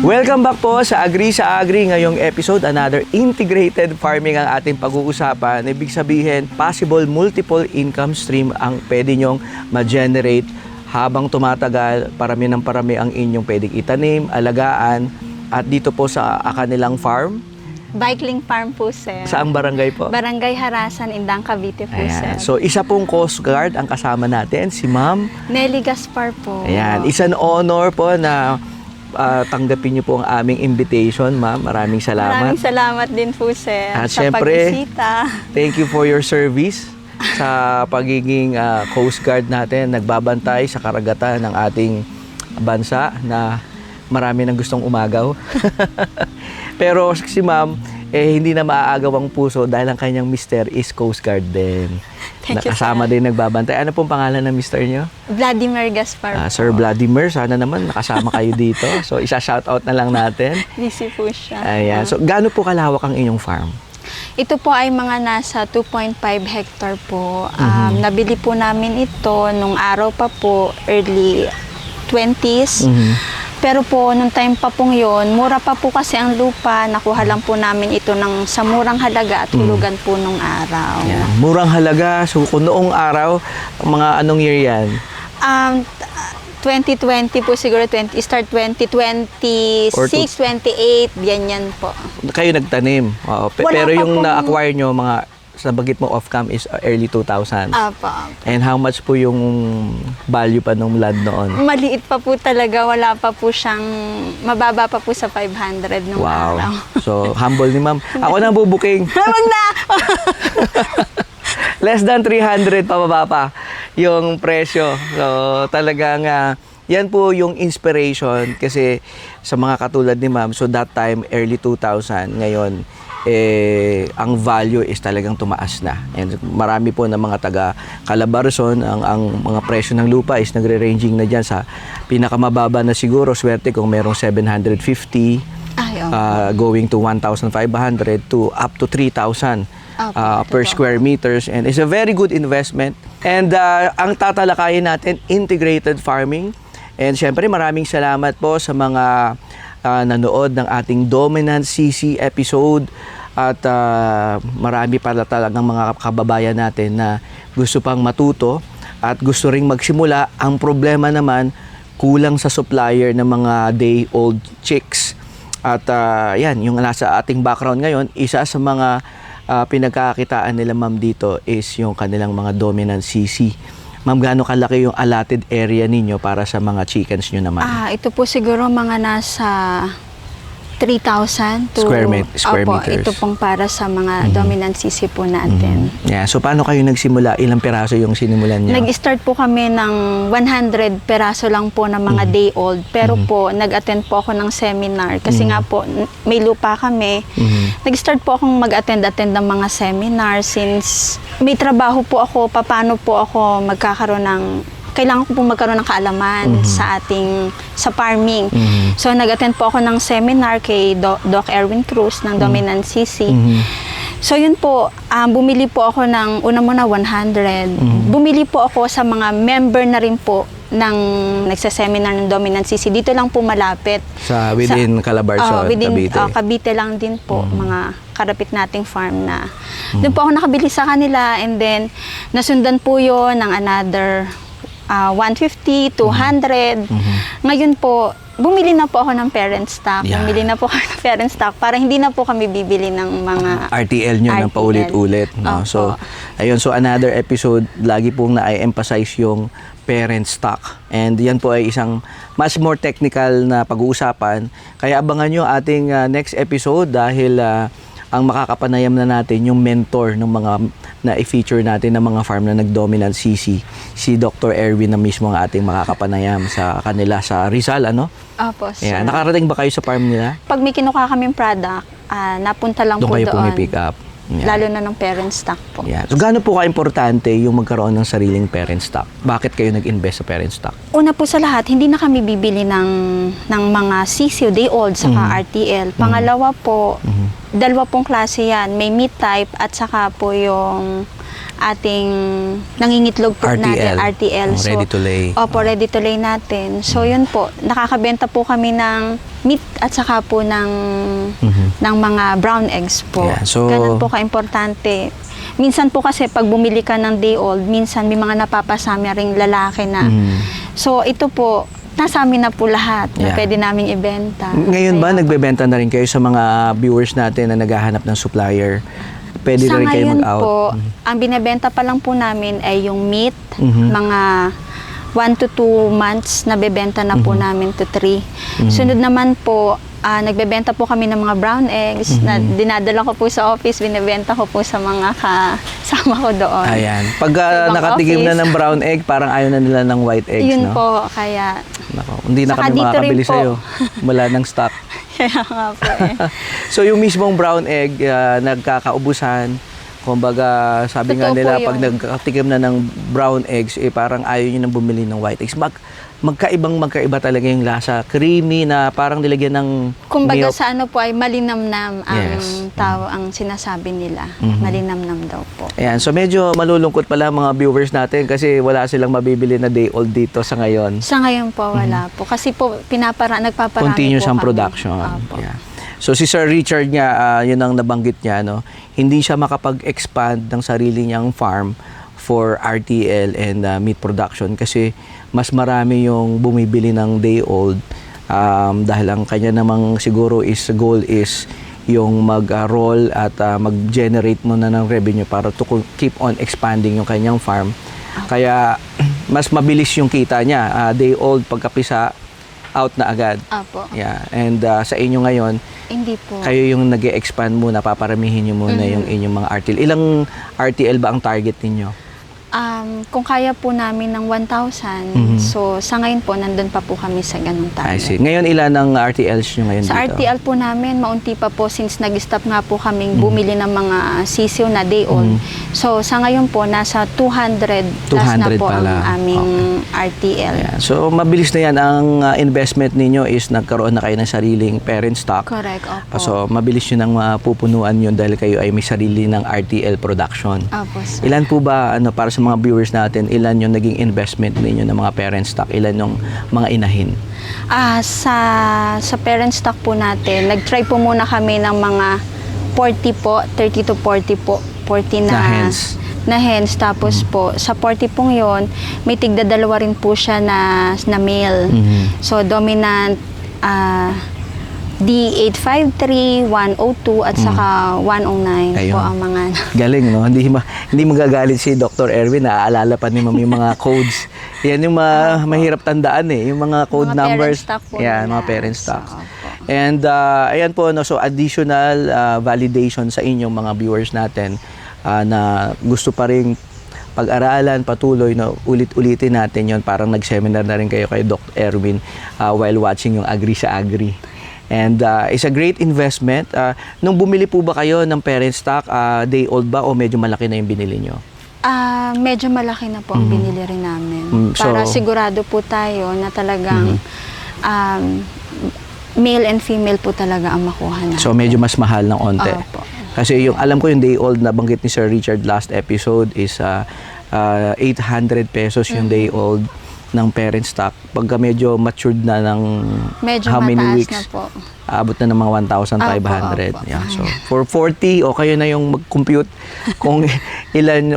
Welcome back po sa Agri. Ngayong episode, another integrated farming ang ating pag-uusapan. Ibig sabihin, possible multiple income stream ang pwede nyong ma-generate habang tumatagal. Parami ng parami ang inyong pwedeng itanim, alagaan. At dito po sa kanilang farm. Bikeling Farm po, sir. Saang barangay po? Barangay Harasan, Indang, Cavite po, Ayan. sir. So, isa pong Coast Guard ang kasama natin, si Ma'am Nelly Gaspar po. Ayan. It's an honor po na tanggapin niyo po ang aming invitation, ma'am. Maraming salamat. Maraming salamat din po, sir, At sa syempre, pagbisita. Thank you for your service sa pagiging Coast Guard natin. Nagbabantay sa karagatan ng ating bansa na marami nang gustong umagaw. Pero si ma'am, hindi na maaagaw ang puso dahil ang kanyang mister is Coast Guard din. Thank you, Nakasama sir. din nagbabantay. Ano pong pangalan ng mister niyo? Vladimir Gaspar po. Sir Vladimir, sana naman nakasama kayo dito. So, isa-shoutout na lang natin. Busy po siya. Ayan. So, gaano po kalawak ang inyong farm? Ito po ay mga nasa 2.5 hectare po. Nabili po namin ito nung araw pa po, early 20s. Pero po, nung time pa pong yun, mura pa po kasi ang lupa. Nakuha lang po namin ito sa murang halaga at hulugan po nung araw. Ayan. Murang halaga. So, kung noong araw, mga anong year yan? 2020 po siguro, start 2026, 28, ganyan po. Kayo nagtanim. Oo. Wala Pero pa yung pong- na-acquire nyo, mga sa bagit mo off-cam is early 2000s. Apo. And how much po yung value pa ng land noon? Maliit pa po talaga, wala pa po siyang, mababa pa po sa 500 nung Wow. araw. So, humble ni ma'am. Ako na bubuking. Huwag na! Less than 300 pababa pa yung presyo. So, talagang yan po yung inspiration kasi sa mga katulad ni ma'am. So, that time, early 2000, ngayon, ang value is talagang tumaas na. And marami po ng mga taga Calabarzon, ang mga presyo ng lupa is nagre-ranging na dyan sa pinakamababa na siguro, swerte kung merong 750, Ay, going to 1,500 to up to 3,000 per square meters, and it's a very good investment. And ang tatalakayin natin, integrated farming. And syempre maraming salamat po sa mga nanood ng ating Dominant CC episode, at marami pala talagang mga kababayan natin na gusto pang matuto at gusto ring magsimula. Ang problema naman, kulang sa supplier ng mga day-old chicks. At yan, yung nasa ating background ngayon, isa sa mga pinagkakakitaan nila ma'am dito is yung kanilang mga Dominant CC. Ma'am, gaano kalaki yung allotted area ninyo para sa mga chickens nyo naman? ito po siguro mga nasa 3,000 to... Square Opo, meters. ito pong para sa mga dominant CC po natin. Yeah. So, paano kayo nagsimula? Ilang piraso yung sinimulan nyo? Nag-start po kami ng 100 peraso lang po ng mga day-old. Pero po, nag-attend po ako ng seminar. Kasi nga po, may lupa kami. Nag-start po akong mag-attend ng mga seminar since may trabaho po ako, paano po ako magkakaroon ng... Kailangan ko po magkaroon ng kaalaman sa farming. So, nag-attend po ako ng seminar kay Doc Erwin Cruz ng Dominant CC. So, yun po, bumili po ako ng, una muna 100. Bumili po ako sa mga member na rin po ng nagsaseminar ng Dominant CC. Dito lang po malapit. Within Calabarzon, Cavite? Cavite lang din po, mga karapit nating farm na. Doon po ako nakabili sa kanila, and then nasundan po yun ng another 150, 200. Ngayon po, bumili na po ako ng parent stock. Yeah. Bumili na po ako ng parent stock para hindi na po kami bibili ng mga RTL nyo ng paulit-ulit. No? Opo. So, ayun. So, another episode, lagi pong na-emphasize yung parent stock. And yan po ay isang much more technical na pag-uusapan. Kaya abangan nyo ating next episode dahil ang makakapanayam na natin yung mentor ng mga na i-feature natin ng mga farm na nag-Dominant CC, si Dr. Erwin na mismo ang ating makakapanayam sa kanila sa Rizal, ano? Opo, sir. Yeah. Nakarating ba kayo sa farm nila? Pag may kinuha kaming product, napunta lang Doon po kayo doon. pumipick up? Yeah. Lalo na ng parent stock po. Yeah. So, gaano po ka-importante yung magkaroon ng sariling parent stock? Bakit kayo nag-invest sa parent stock? Una po sa lahat, hindi na kami bibili ng mga CC o day old saka RTL. Pangalawa po, dalawa pong klase yan. May meat type at saka po yung ating nangingitlog po natin, RTL. Ready to lay. Opo, ready to lay natin. So, yun po. Nakakabenta po kami ng meat at saka po ng mga brown eggs po. Yeah, so- Ganun po ka-importante. Minsan po kasi pag bumili ka ng day old, minsan may mga napapasama ring lalaki na. So ito po, nasa amin na po lahat na Yeah. pwede naming ibenta. Ngayon ba, Kaya- nagbebenta na rin kayo sa mga viewers natin na naghahanap ng supplier? Pwede Sa na rin kayo ngayon mag-out? po, ang binebenta pa lang po namin ay yung meat, Mhm. mga 1 to 2 months na bebenta na po namin to 3. Sunod naman po, nagbebenta po kami ng mga brown eggs na dinadala ko po sa office, binebenta ko po sa mga kasama ko doon. Ayan. Pag Sa ibang nakatigim na office. ng brown egg, parang ayaw na nila ng white eggs, Yun no? po, kaya Nako, hindi na Saka kami dito rin makakabili po. sa'yo. Wala ng stock. kaya nga po eh. So yung mismong brown egg, nagkakaubusan. Kumbaga, sabi nga Totoo nila, po pag yun. nagkatikim na ng brown eggs, parang ayaw nyo nang bumili ng white eggs. Magkaiba talaga yung lasa. Creamy na parang nilagyan ng Kumbaga milk. sa ano po ay malinamnam ang Yes. ang sinasabi nila. Malinamnam daw po. Ayan, so medyo malulungkot pala ang mga viewers natin kasi wala silang mabibili na day old dito sa ngayon. Sa ngayon po, wala po. Kasi po, nagpaparami Continuous po ang kami. production. Opo. Yeah. So si Sir Richard nga, yun ang nabanggit niya, no? Hindi siya makapag-expand ng sarili niyang farm for RTL and meat production kasi mas marami yung bumibili ng day old dahil ang kanya namang siguro goal is yung mag-roll at mag-generate muna ng revenue para to keep on expanding yung kanyang farm. Kaya mas mabilis yung kita niya. Day old, pagkapisa, out na agad. Opo. Yeah. And sa inyo ngayon, Hindi po. kayo yung nag-expand muna, paparamihin nyo muna yung inyong mga RTL. Ilang RTL ba ang target ninyo? Kung kaya po namin ng 1,000, so sa ngayon po, nandun pa po kami sa ganung I see. target. Ngayon, ilan ang RTLs nyo ngayon Sa dito? RTL po namin, maunti pa po since nag-stop nga po kaming bumili ng mga sisiw na day old. So sa ngayon po, nasa 200 plus na 200 po pala. ang aming RTL. Ayan. So, mabilis na yan. Ang investment ninyo is nagkaroon na kayo ng sariling parent stock. Correct, opo. So, mabilis yun ang pupunuan yun dahil kayo ay may sarili ng RTL production. Opo, sir. Ilan po ba, para sa mga viewers natin, ilan yung naging investment ninyo ng mga parent stock? Ilan yung mga inahin? Sa parent stock po natin, nag-try po muna kami ng mga 40 po, 30 to 40 po. 40 Na hens. Na hens. Tapos po, sa 40 pong yon, may tigda dalawa rin po siya na male. So, dominant D853, 102 at saka 109 Ayun. po ang mga Galing, no? Hindi magagalit si Dr. Erwin. Naaalala pa ni Ma'am yung mga codes. Yan yung mahirap tandaan eh. Yung mga code Mga parent numbers. stock po Yan, nila. mga parent stocks. So, opo. And ayan po, no? So additional validation sa inyong mga viewers natin na gusto pa rin pag-aralan, patuloy, no? Ulit-ulitin natin yon. Parang nag-seminar na rin kayo kay Dr. Erwin while watching yung Agri sa Agri. And it's a great investment. Nung bumili po ba kayo ng parent stock, day old ba o medyo malaki na yung binili nyo? Medyo malaki na po ang binili rin namin. So- Para sigurado po tayo na talagang male and female po talaga ang makuha natin. So medyo mas mahal ng onte. Opo. Kasi yung alam ko yung day old na banggit ni Sir Richard last episode is 800 pesos yung day old ng parent stock. Pagka medyo matured na ng Medyo how many mataas weeks, na po. aabot na ng mga 1,500. Opo. Yeah. So for 40 o kayo na yung mag-compute kung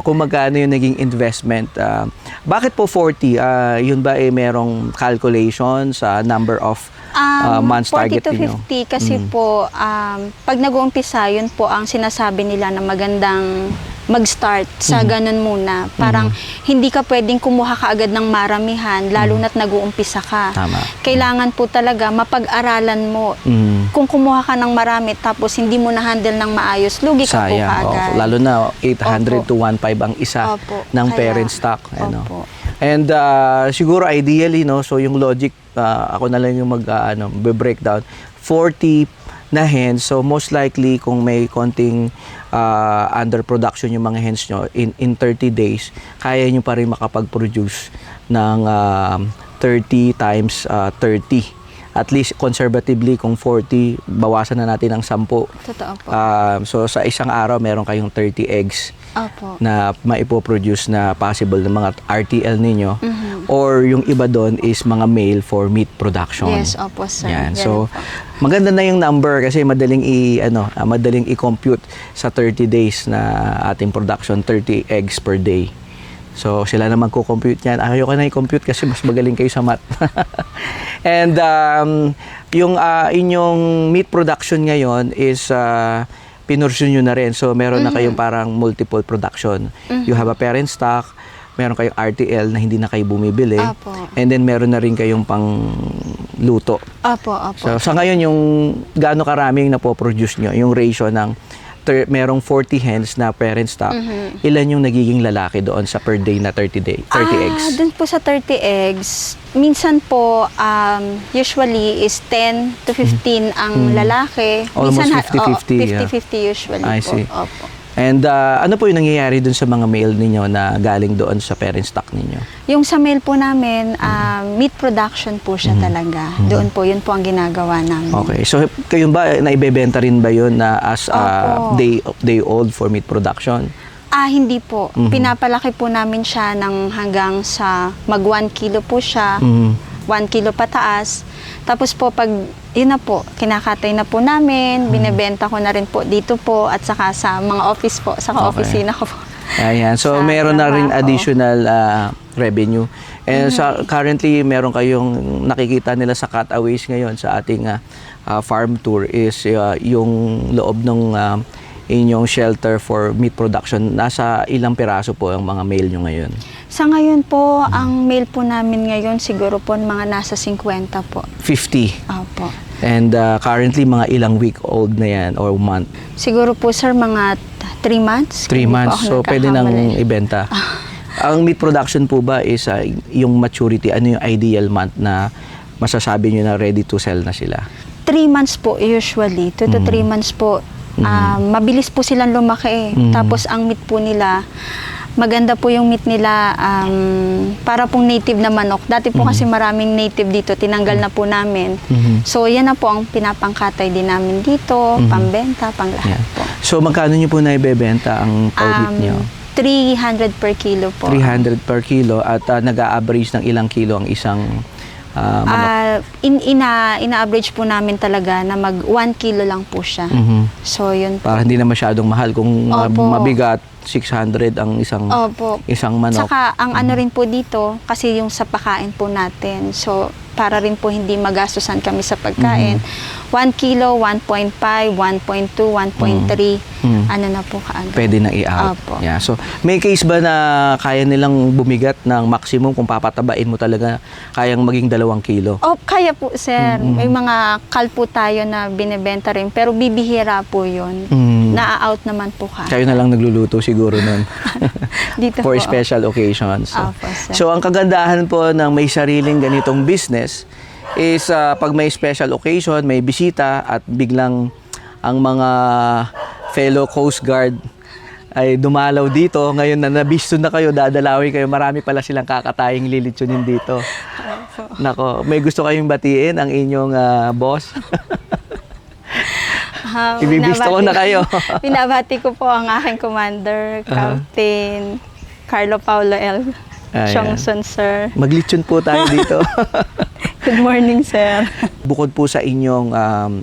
kung magkano yung naging investment. Bakit po 40? Yun ba merong calculation sa number of months 40 target to niyo? 50 kasi po, pag nag-uumpisa, yun po ang sinasabi nila na magandang mag-start sa ganun muna. Parang hindi ka pwedeng kumuha kaagad ng maramihan, lalo na't nag-uumpisa ka. Tama. Kailangan po talaga mapag-aralan mo. Kung kumuha ka ng marami tapos hindi mo na-handle ng maayos, lugi ka po Sayang. kaagad. Lalo na 800 Opo. to 1,500 ang isa Opo. ng Kaya- parent stock. Ano. Opo. And siguro ideally, no, so yung logic, ako na lang yung breakdown 40 na hens. So most likely, kung may konting underproduction yung mga hens nyo, in 30 days, kaya nyo pa rin makapag-produce ng 30 times 30. At least conservatively, kung 40, bawasan na natin ng 10. Totoo po. So sa isang araw, meron kayong 30 eggs Opo. na maipoproduce na possible ng mga RTL ninyo. or yung iba doon is mga male for meat production. Yes, opo sir. Yan. Ganun So, po. maganda na yung number kasi madaling madaling i-compute sa 30 days na ating production, 30 eggs per day. So, sila na magko-compute yan. Ayoko na i-compute kasi mas magaling kayo sa math. And yung inyong meat production ngayon is pinursun nyo na rin. So, meron na kayong parang multiple production. You have a parent stock, meron kayong RTL na hindi na kayo bumibili. Opo. And then, meron na rin kayong pang luto. Opo, opo. So, sa ngayon, yung gaano karaming napoproduce nyo, yung ratio ng merong 40 hens na parent stock, ilan yung nagiging lalaki doon sa per day na 30 eggs? Dun po sa 30 eggs, minsan po, usually is 10 to 15 ang lalaki. Almost Minsan, 50-50, 50-50 usually I po. see. Opo. And ano po yung nangyayari dun sa mga male ninyo na galing doon sa parent stock ninyo? Yung sa male po namin, meat production po siya talaga. Doon po, yun po ang ginagawa namin. Okay. So, kayo ba, naibebenta rin ba yun na as Opo. day old for meat production? Hindi po. Pinapalaki po namin siya ng hanggang sa mag 1 kilo po siya. 1 kilo pataas. Tapos po pag yun na po, kinakatay na po namin, binebenta ko na rin po dito po at saka sa mga office po, sa opisina ko po. Ayan. So, Sa meron na rin trabaho. additional revenue. And currently, meron kayong nakikita nila sa cutaways ngayon sa ating farm tour is yung loob ng inyong shelter for meat production. Nasa ilang piraso po ang mga male nyo ngayon? Sa ngayon po, ang male po namin ngayon siguro po mga nasa 50 po. 50. Opo. And currently, mga ilang week old na yan or month? Siguro po sir, mga 3 months. 3 Hindi po months. ako So, pwede nang nagkakamali. ibenta. Ang meat production po ba is yung maturity, ano yung ideal month na masasabi nyo na ready to sell na sila? 3 months po usually. 2 to 3 months po. Mabilis po silang lumaki. Tapos ang meat po nila, maganda po yung meat nila, para pong native na manok. Dati po kasi maraming native dito, tinanggal na po namin. So yan na po ang pinapangkatay din namin dito, pambenta, panglahat po. So, magkano nyo po na ibebenta ang meat nyo? 300 per kilo po. 300 per kilo at nag-a-average ng ilang kilo ang isang manok? Ina-average po namin talaga na mag 1 kilo lang po siya. So yun po. Para hindi na masyadong mahal. Kung Opo. mabigat, 600 ang Opo. isang manok. Saka ang ano rin po dito, kasi yung sa pagkain po natin. So para rin po hindi magastusan kami sa pagkain. 1 kilo, 1.5, 1.2, 1.3, ano na po kaagad. Pwede na i-out. Opo. Yeah. So, may case ba na kaya nilang bumigat ng maximum kung papatabain mo talaga kayang maging 2 kilo? Kaya po, sir. May mga kalpo tayo na binebenta rin, pero bibihira po yun. Na-out naman po ka. Kayo na lang nagluluto siguro nun. Dito For po. special occasions. Opo, sir. So, ang kagandahan po ng may sariling ganitong business is pag may special occasion, may bisita at biglang ang mga fellow Coast Guard ay dumalaw dito. Ngayon na nabisto na kayo, dadalawin kayo. Marami pala silang kakataying lilitsunin dito. Nako, may gusto kayong batiin ang inyong boss? Ibibisto ko na kayo. Binabati ko po ang aking commander, Captain Carlo Paulo L. Chongson, sir. Maglitsyon po tayo dito. Good morning, sir. Bukod po sa inyong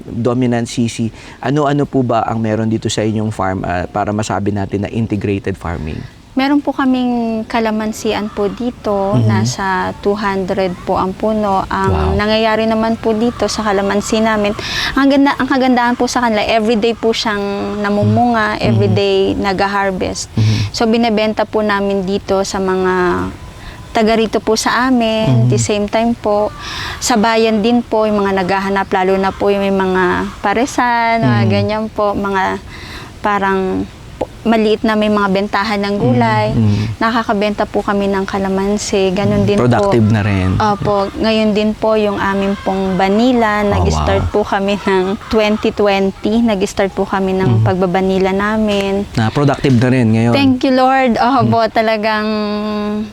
dominant CC, ano-ano po ba ang meron dito sa inyong farm para masabi natin na integrated farming? Meron po kaming kalamansian po dito, nasa 200 po ang puno. Ang nangyayari naman po dito sa kalamansi namin, ang kagandahan po sa kanila, everyday po siyang namumunga, everyday nag-harvest. So binebenta po namin dito sa mga taga rito po sa amin, the same time po, sa bayan din po, yung mga naghahanap, lalo na po yung may mga paresan, mga ganyan po, mga parang maliit na may mga bentahan ng gulay. Nakakabenta po kami ng kalamansi. Ganun din Productive po. na rin. Opo. Ngayon din po yung amin pong vanilla. Nag-start po kami ng 2020. Nag-start po kami ng pagbabanila namin. Na productive na rin ngayon. Thank you, Lord. Opo, talagang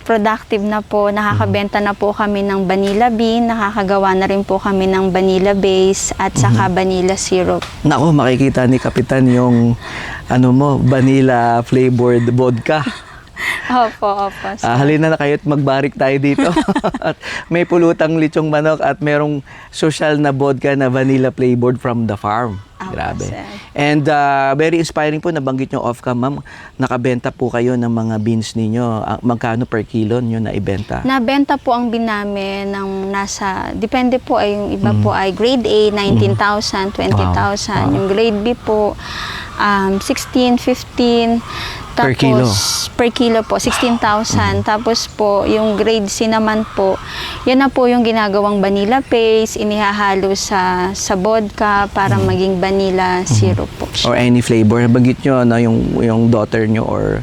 productive na po. Nakakabenta na po kami ng vanilla bean. Nakakagawa na rin po kami ng vanilla base at saka vanilla syrup. Nako, makikita ni Kapitan yung vanilla flavored vodka. Opo, sir. Halina na kayo at magbarik tayo dito. At may pulutang lechong manok at merong social na vodka na vanilla flavored from the farm. Opo, Grabe. sir. And very inspiring po, nabanggit nyo off-cam, ma'am. Nakabenta po kayo ng mga beans ninyo. Magkano per kilo nyo na ibenta? Nabenta po ang bin namin ng nasa, depende po ay yung iba po ay grade A, 19,000, 20,000. Wow. Yung grade B po, 16, 15. Per kilo? Per kilo po, 16,000. Tapos po, yung grade C naman po, yan na po yung ginagawang vanilla paste, inihahalo sa vodka para maging vanilla syrup po Or siya. any flavor? Nabanggit nyo, no, yung daughter nyo or...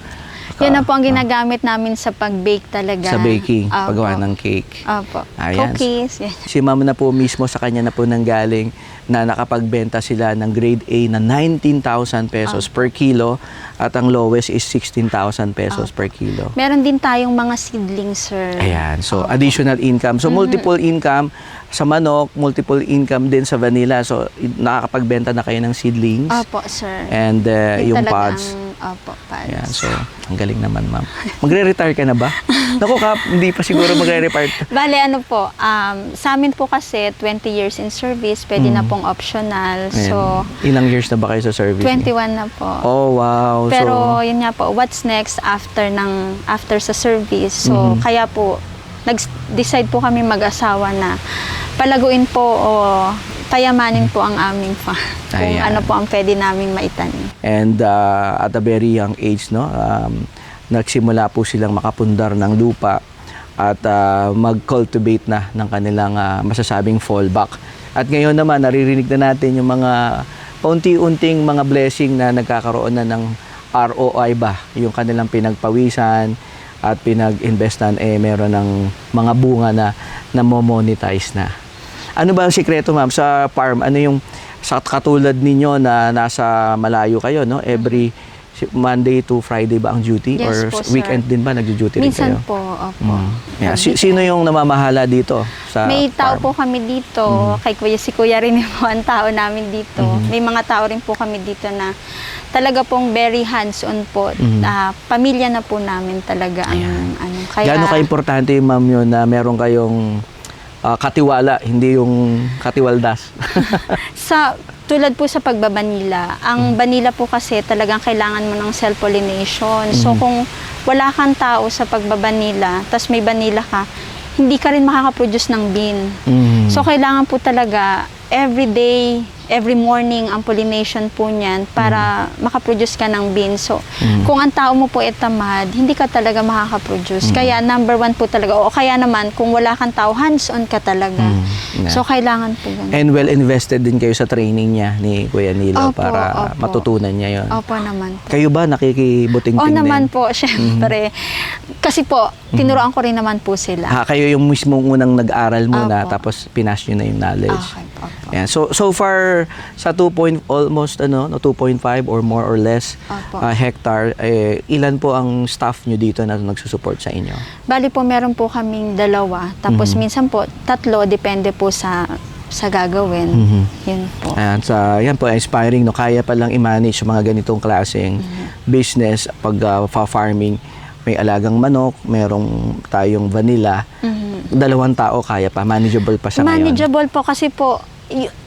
Yan na po ang ginagamit namin sa pag-bake talaga. Sa baking, Opo. paggawa ng cake. Opo. Ayan. Cookies. Yan. Si ma'am na po mismo sa kanya na po nanggaling na nakapagbenta sila ng grade A na 19,000 pesos per kilo at ang lowest is 16,000 pesos per kilo. Meron din tayong mga seedlings, sir. Ayan, so additional income. So multiple income sa manok, multiple income din sa vanilla. So nakakapagbenta na kayo ng seedlings Opo, sir. and Yun yung talagang- pods. Opo, pods. Ayan, so ang galing naman ma'am. Magre-retire ka na ba? Naku Kap, hindi pa siguro magre-retire. Bale, ano po, sa amin po kasi 20 years in service, pwede na pong optional. Ayan. So, Ilang years na ba kayo sa service? 21 na po. Oh, wow. Pero yun nga po, what's next after sa service? So, kaya po nag-decide po kami mag-asawa na palaguin po o tayamanin po ang aming farm. Kung Ayan. ano po ang pwede naming maitanim. And at a very young age, no, nagsimula po silang makapundar ng lupa at mag-cultivate na ng kanilang masasabing fallback. At ngayon naman, naririnig na natin yung mga paunti-unting mga blessing na nagkakaroon na ng ROI ba, yung kanilang pinagpawisan at pinag-investan, meron ng mga bunga na mo-monetize na. Ano ba ang sikreto, ma'am, sa farm? Ano yung sa katulad ninyo na nasa malayo kayo, no? Every Monday to Friday ba ang duty? Yes Or po, sir. weekend din ba nagjo-duty rin kayo? Minsan po, opo. Yeah. Sino yung namamahala dito sa May tao farm? po kami dito, kay Kuya, si Kuya rin po ang tao namin dito. May mga tao rin po kami dito na talaga pong very hands-on po. Pamilya na po namin talaga ang ano. Kaya, Gaano ka-importante, ma'am, yun na meron kayong katiwala, hindi yung katiwaldas? tulad po sa pagbabanila, ang banila po kasi talagang kailangan mo ng self-pollination. So kung wala kang tao sa pagbabanila, tas may banila ka, hindi ka rin makakaproduce ng bean. So kailangan po talaga every day, every morning ang pollination po niyan para makaproduce ka ng bean. So kung ang tao mo po ay tamad, hindi ka talaga makakaproduce. Kaya number one po talaga, o kaya naman kung wala kang tao, hands-on ka talaga. Yeah. So kailangan po ganun. And well invested din kayo sa training niya ni Kuya Nilo Opo, para opo. matutunan niya yon. Opo naman po. Kayo ba nakikibuting-ting Oo din? naman po, syempre. Kasi po, tinuruan ko rin naman po sila. Kayo yung mismong unang nag-aral muna Opo. tapos pinas nyo na yung knowledge. Okay, opo. Yeah. So far sa 2.5 or more or less Opo. hectare, ilan po ang staff nyo dito na nagsusupport sa inyo? Bali po, meron po kaming 2. Tapos minsan po, 3, depende po sa gagawin. Yun po. Ayan, yan po, inspiring, no? Kaya palang i-manage yung mga ganitong klaseng business pag farming. May alagang manok, merong tayong vanilla. 2 tao kaya pa, manageable pa sa ngayon. Manageable po kasi po,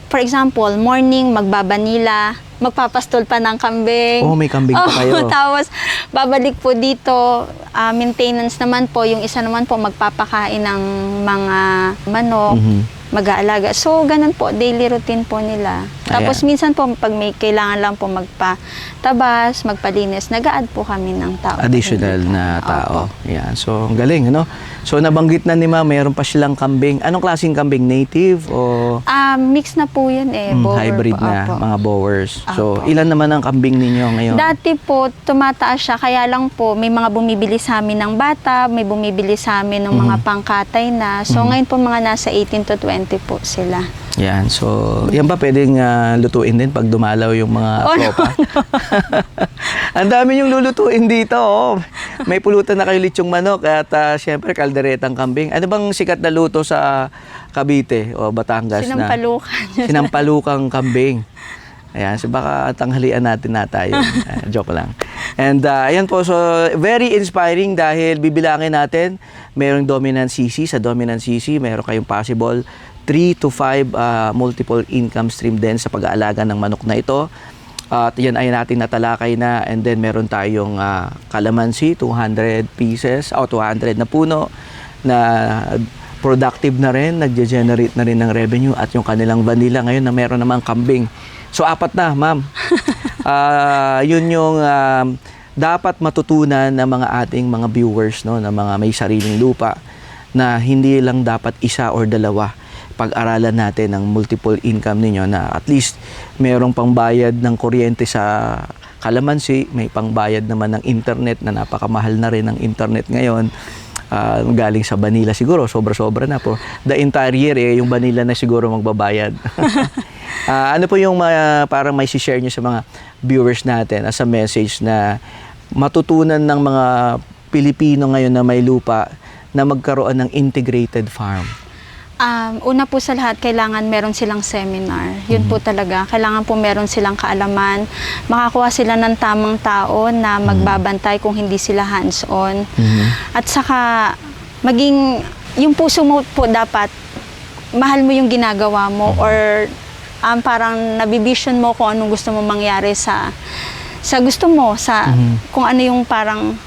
for example, morning magbabanila, magpapastol pa ng kambing. Oh, may kambing pa kayo. Tapos, babalik po dito, maintenance naman po, yung isa naman po magpapakain ng mga manok, mag-aalaga. So, ganun po, daily routine po nila. Tapos, minsan po, pag may kailangan lang po magpatabas, magpalinis, nag-a-add po kami ng tao. Additional na tao. Opo. Yan. So, ang galing, ano? So, nabanggit na ni Ma'am, mayroon pa silang kambing. Anong klaseng kambing? Native o Mix na po yun bower hybrid po. na, Opo. mga bowers? So, Opo. ilan naman ang kambing ninyo ngayon? Dati po, tumataas siya. Kaya lang po, may mga bumibili sa amin ng bata, may bumibili sa amin ng mga pangkatay na. So, ngayon po mga nasa 18 to 20 po sila. Yan. So, yan ba pwedeng lutuin din pag dumalaw yung mga tropa? Ang dami yung lulutuin dito. Oh. May pulutan na kayo lechong manok at syempre kalderetang kambing. Ano bang sikat na luto sa Cavite o Batangas Sinampalukan. Sinampalukang kambing. Ayan, so baka tanghalian natin na tayo. Joke lang. And ayan po, so very inspiring dahil bibilangin natin, mayroong dominant CC. Sa dominant CC, mayroon kayong possible 3 to 5 multiple income stream din sa pag-aalaga ng manok na ito. At yan ay natin natalakay na, and then meron tayong calamansi, 200 pieces, o 200 na puno na productive na rin, nagge-generate na rin ng revenue, at yung kanilang vanilla ngayon na meron namang kambing. So, 4 na, ma'am. Yun yung dapat matutunan ng mga ating mga viewers, no, na mga may sariling lupa, na hindi lang dapat isa or dalawa. Pag-aralan natin ang multiple income ninyo na at least merong pangbayad ng kuryente sa calamansi, may pangbayad naman ng internet na napakamahal na rin ng internet ngayon. Galing sa vanilla siguro, sobra-sobra na po. The entire year, yung vanilla na siguro magbabayad. Ano po yung parang may share nyo sa mga viewers natin as a message na matutunan ng mga Pilipino ngayon na may lupa na magkaroon ng integrated farm? Una po sa lahat, kailangan meron silang seminar. Yun po talaga. Kailangan po meron silang kaalaman. Makakuha sila ng tamang tao na magbabantay kung hindi sila hands-on. At saka, maging, yung puso mo po dapat, mahal mo yung ginagawa mo, or parang nabivision mo kung anong gusto mo mangyari sa gusto mo, kung ano yung parang,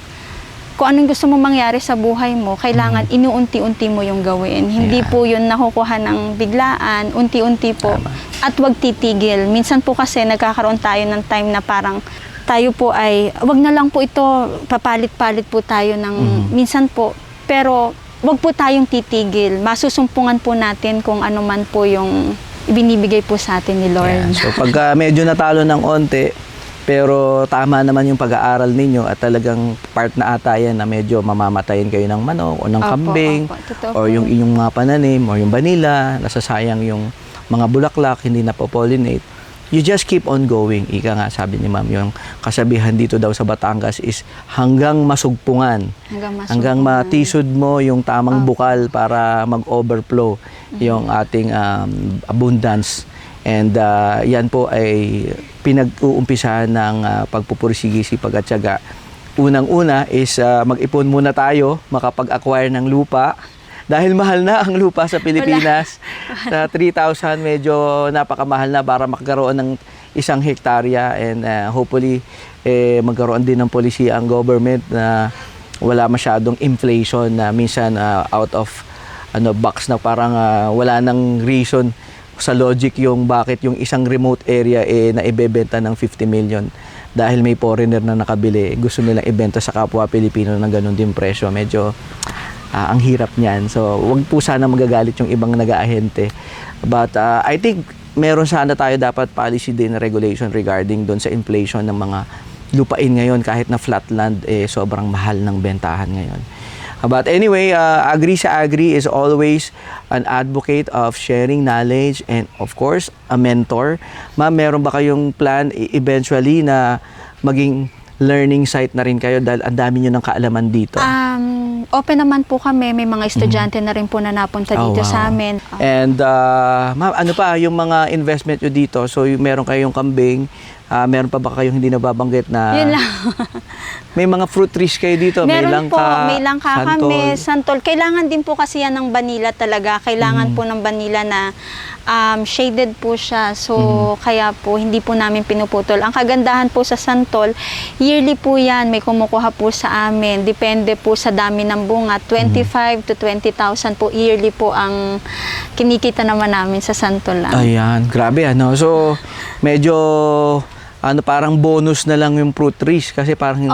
kung anong gusto mo mangyari sa buhay mo, kailangan inuunti-unti mo yung gawin. Hindi po yun nakukuha ng biglaan, unti-unti po. At wag titigil. Minsan po kasi nagkakaroon tayo ng time na parang tayo po ay, wag na lang po ito, papalit-palit po tayo ng minsan po. Pero wag po tayong titigil. Masusumpungan po natin kung ano man po yung ibinibigay po sa atin ni Lord. So pag medyo natalo ng onte, pero tama naman yung pag-aaral ninyo at talagang part na ata yan na medyo mamamatayin kayo ng manok o ng kambing, o yung inyong mga pananim o yung vanilla, nasasayang yung mga bulaklak, hindi na pollinate. You just keep on going. Ika nga, sabi ni ma'am, yung kasabihan dito daw sa Batangas is hanggang masugpungan. Hanggang matisod mo yung tamang bukal para mag-overflow yung ating abundance. And yan po ay pinag-uumpisahan ng pagpupursigi, sipag at tiyaga. Unang-una is mag-ipon muna tayo, makapag-acquire ng lupa. Dahil mahal na ang lupa sa Pilipinas. Sa 3,000 medyo napakamahal na para makakaroon ng 1 hektarya. And hopefully magkaroon din ng policy ang government na wala masyadong inflation na minsan out of box na parang wala nang reason sa logic yung bakit yung isang remote area naibebenta ng 50 million dahil may foreigner na nakabili, gusto nilang ibenta sa kapwa Pilipino ng ganun din presyo. Medyo ang hirap niyan. So wag po sana magagalit yung ibang nag-aahente. But I think meron sana tayo dapat policy din na regulation regarding doon sa inflation ng mga lupain ngayon. Kahit na flatland, sobrang mahal ng bentahan ngayon. But anyway, Agri sa Agri is always an advocate of sharing knowledge and of course, a mentor. Ma'am, meron ba kayong plan eventually na maging learning site na rin kayo dahil ang dami nyo ng kaalaman dito? Open naman po kami. May mga estudyante na rin po na napunta dito sa amin. And ma'am, ano pa yung mga investment nyo dito? So meron kayong kambing, meron pa ba kayong hindi nababanggit na... Yun lang. May mga fruit trees kayo dito. Meron po, may langka kami, santol. Kailangan din po kasi yan ng vanilla talaga. Kailangan po ng vanilla na shaded po siya. So, kaya po, hindi po namin pinuputol. Ang kagandahan po sa santol, yearly po yan. May kumukuha po sa amin. Depende po sa dami ng bunga. 25 to 20,000 po yearly po ang kinikita naman namin sa santol lang. Ayan, grabe ano. So, medyo... parang bonus na lang yung fruit trees kasi parang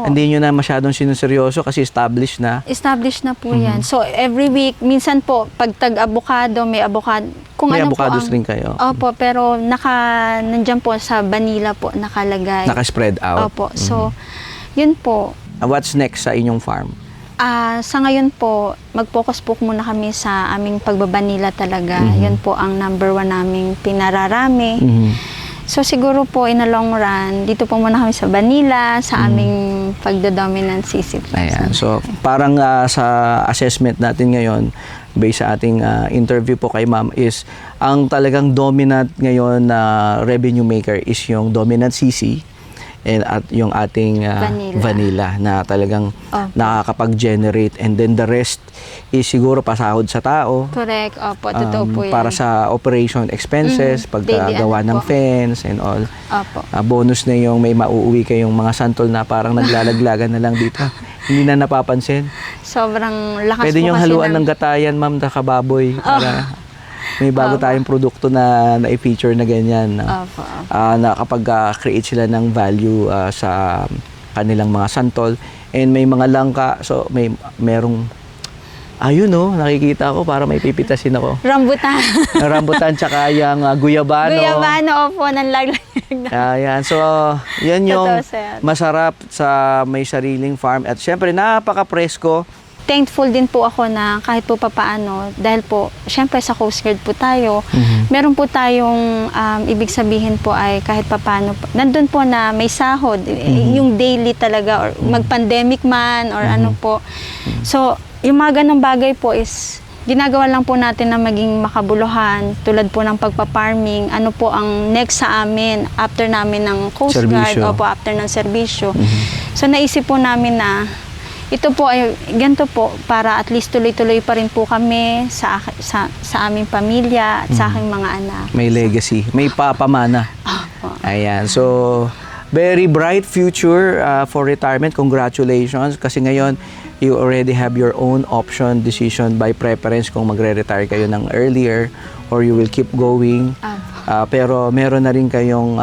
hindi nyo na masyadong sinuseryoso kasi established na. Established na po yan. So, every week, minsan po, pag tag-avocado, may avocado. May avocados rin kayo. Opo, pero nandyan po sa vanilla po, nakalagay. Naka-spread out. Opo, so, yun po. What's next sa inyong farm? Sa ngayon po, mag-focus po muna kami sa aming pagbabanila talaga. Yun po ang number 1 naming pinararami. So siguro po in a long run, dito po muna kami sa vanilla, sa aming pagdo-dominant CC. Ayan. So parang sa assessment natin ngayon, based sa ating interview po kay ma'am, is ang talagang dominant ngayon na revenue maker is yung dominant CC. at yung ating vanilla na talagang nakakapag-generate, and then the rest is siguro pasahod sa tao. Correct. Opo, totoo po yan. Para sa operation expenses, paggawa ng fence and all. Opo. Bonus na yung may mauuwi kayong mga santol na parang naglalaglagan na lang dito. Hindi na napapansin. Sobrang lakas Pwede po niyong kasi haluan ng gatayan, ma'am, na kababoy. Para may bago tayong produkto na i-feature na ganyan. Opo. Na kapag create sila ng value sa kanilang mga santol, and may mga langka, so merong ayun, nakikita ko para may pipitasin ako. Rambutan. Rambutan tsaka yung guyabano. Guyabano, opo, nanlaglag. Ayan. So, yan yung Totoo, sir. masarap sa may sariling farm. At syempre, napaka-presko. Thankful din po ako na kahit po papaano, dahil po, syempre sa Coast Guard po tayo, meron po tayong, ibig sabihin po ay kahit papaano, nandun po na may sahod, yung daily talaga, or mag-pandemic man, or ano po. So, yung mga ganong bagay po is, ginagawa lang po natin na maging makabuluhan, tulad po ng pagpa-farming, ano po ang next sa amin, after namin ng Coast Guard, Serbisyo. o po after ng serbisyo. So, naisip po namin na, ito po ay ganito po para at least tuloy-tuloy pa rin po kami sa aming pamilya at sa aking mga anak. May legacy. May papamana. Ayan. So, very bright future for retirement. Congratulations. Kasi ngayon, you already have your own option, decision by preference kung magre-retire kayo ng earlier or you will keep going. Pero meron na rin kayong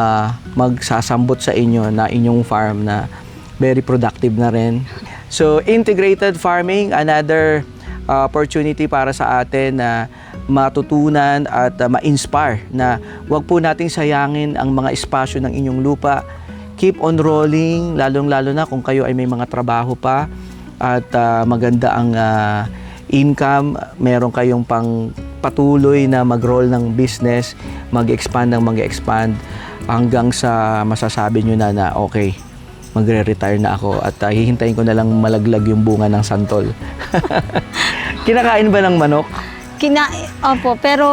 magsasambot sa inyo na inyong farm na very productive na rin. So, integrated farming, another opportunity para sa atin na matutunan at ma-inspire na wag po nating sayangin ang mga espasyo ng inyong lupa. Keep on rolling, lalong-lalo na kung kayo ay may mga trabaho pa at maganda ang income, meron kayong pang patuloy na mag-roll ng business, mag-expand ng mag-expand hanggang sa masasabi nyo na okay, magre-retire na ako at hihintayin ko na lang malaglag yung bunga ng santol. Kinakain ba ng manok? Opo, pero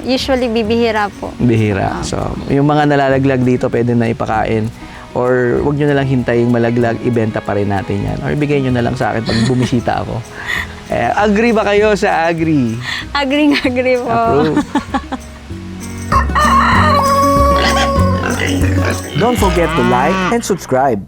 usually bibihira po. Bihira. So, yung mga nalalaglag dito pwede na ipakain or wag nyo na lang hintayin malaglag, ibenta pa rin natin yan. Or ibigay nyo na lang sa akin pag bumisita ako. Agree ba kayo sa agree? Agree po. Approve. Don't forget to like and subscribe.